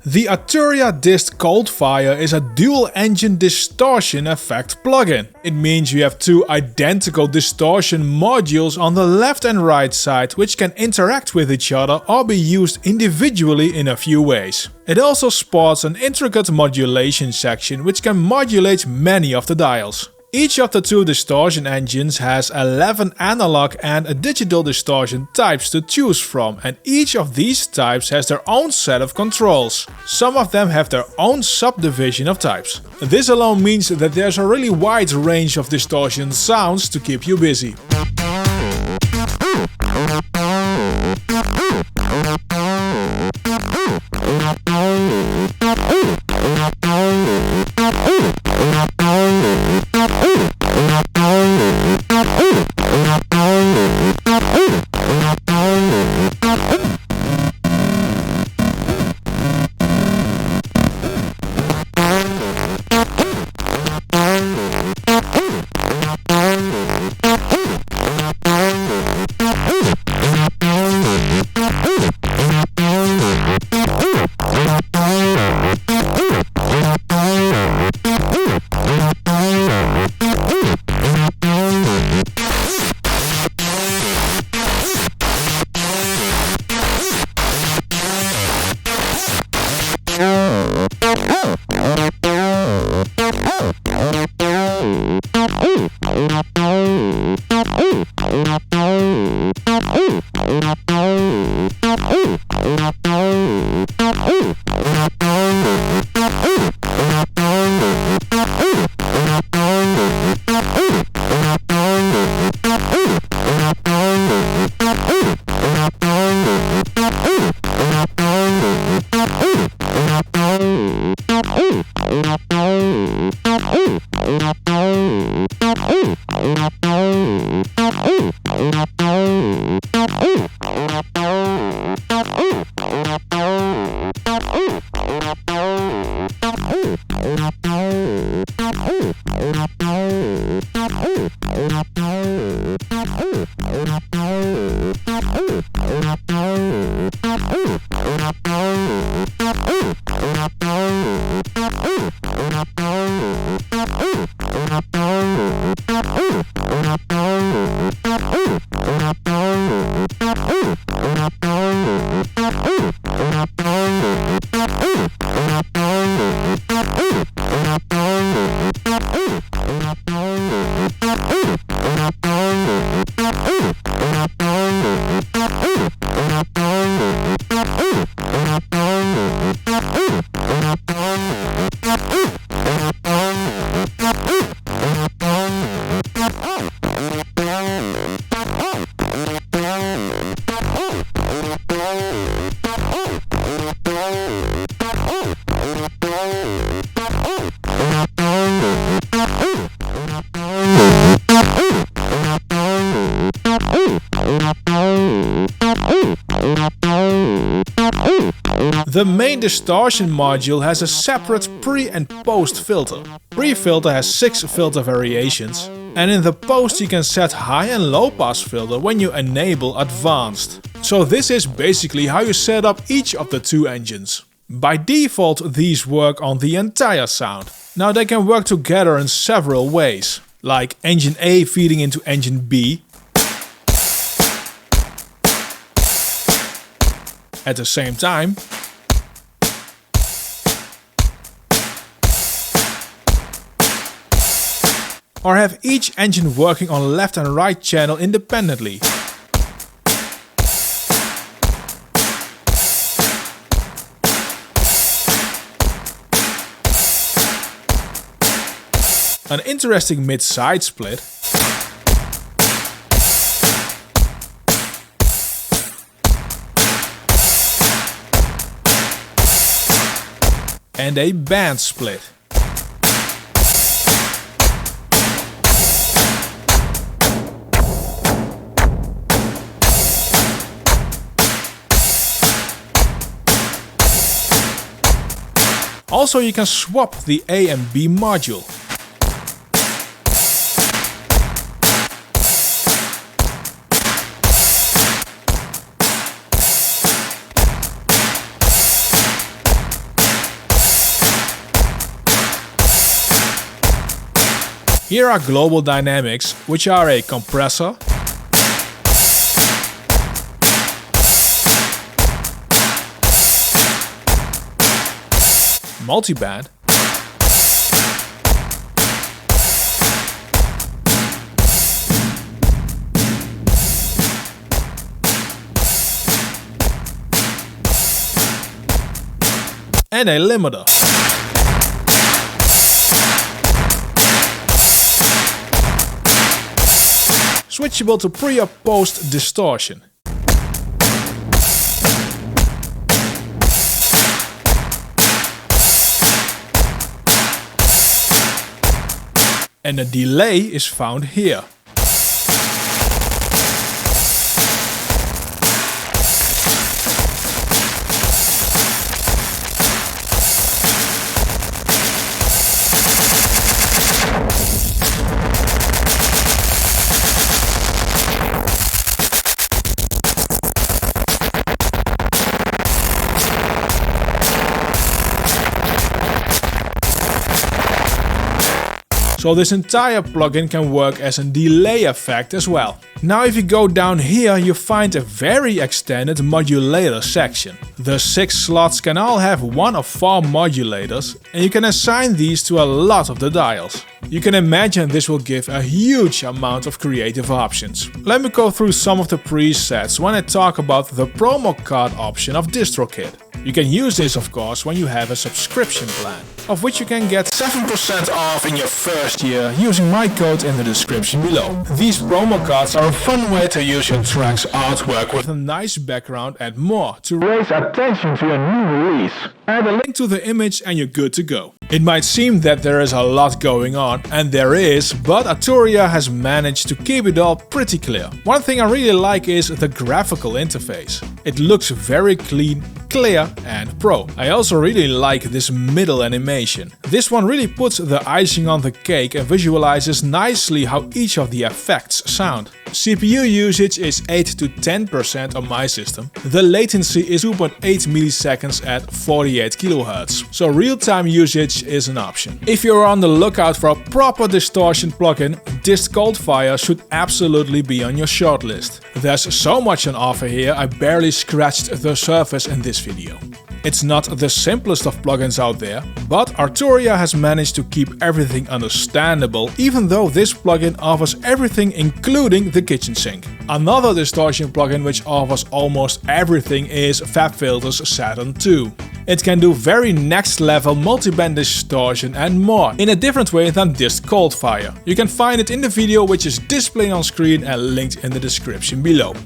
The Arturia Dist Coldfire is a dual-engine distortion effect plugin. It means you have two identical distortion modules on the left and right side, which can interact with each other or be used individually in a few ways. It also sports an intricate modulation section, which can modulate many of the dials. Each of the two distortion engines has 11 analog and a digital distortion types to choose from, and each of these types has their own set of controls. Some of them have their own subdivision of types. This alone means that there's a really wide range of distortion sounds to keep you busy. The main distortion module has a separate pre and post filter. Pre-filter has 6 filter variations, and in the post you can set high and low pass filter when you enable advanced. So this is basically how you set up each of the two engines. By default these work on the entire sound. Now they can work together in several ways, like engine A feeding into engine B at the same time, or have each engine working on left and right channel independently. An interesting mid-side split, and a band split. Also, you can swap the A and B module. Here are global dynamics, which are a compressor, multiband, and a limiter. Switchable to pre or post distortion. And the delay is found here. So this entire plugin can work as a delay effect as well. Now if you go down here, you find a very extended modulator section. The 6 slots can all have 1 of 4 modulators, and you can assign these to a lot of the dials. You can imagine this will give a huge amount of creative options. Let me go through some of the presets when I talk about the promo card option of DistroKid. You can use this of course when you have a subscription plan, of which you can get 7% off in your first year using my code in the description below. These promo cards are a fun way to use your track's artwork with a nice background and more to raise attention to your new release. Add a link to the image and you're good to go. It might seem that there is a lot going on, and there is, but Arturia has managed to keep it all pretty clear. One thing I really like is the graphical interface. It looks very clean, clear and pro. I also really like this middle animation. This one really puts the icing on the cake and visualizes nicely how each of the effects sound. CPU usage is 8 to 10% on my system. The latency is 2.8 milliseconds at 48 kHz, so real-time usage is an option. If you're on the lookout for a proper distortion plugin, Dist Coldfire should absolutely be on your shortlist. There's so much on offer here, I barely scratched the surface in this video. It's not the simplest of plugins out there, but Arturia has managed to keep everything understandable, even though this plugin offers everything including the kitchen sink. Another distortion plugin which offers almost everything is Fabfilter's Saturn 2. It can do very next level multiband distortion and more, in a different way than Dist Coldfire. You can find it in the video which is displayed on screen and linked in the description below.